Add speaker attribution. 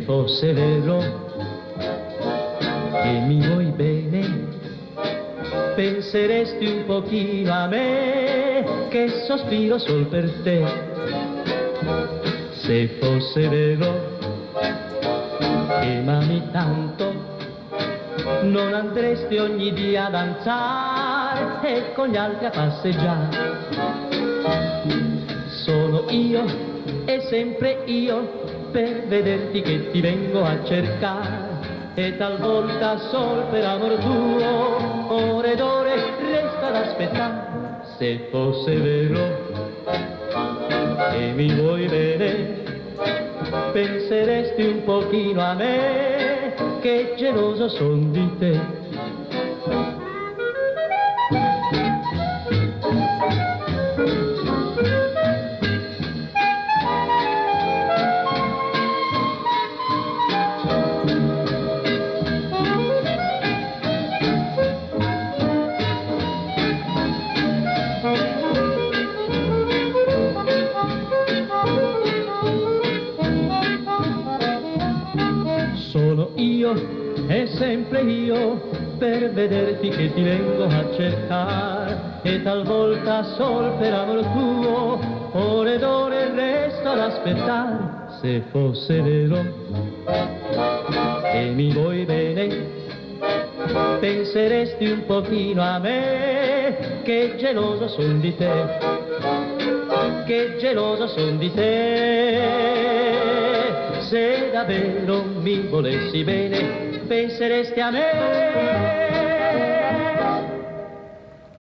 Speaker 1: fosse vero che mi vuoi bene, penseresti un pochino a me che sospiro sol per te. Se fosse vero che m'ami tanto, non andresti ogni dia a danzare e con gli altri a passeggiare. Sono io e sempre io per vederti che ti vengo a cercare, e talvolta sol per amor tuo ore ed ore resta ad aspettare. Se fosse vero che mi vuoi bene, penseresti un pochino a me che geloso son di te. Sono io e sempre io per vederti che ti vengo a cercare, e talvolta sol per amor tuo ore ed ore resto ad aspettare. Se fosse vero che mi vuoi bene, penseresti un pochino a me che geloso son di te, che geloso son di te. Se davvero mi volessi bene, penseresti a me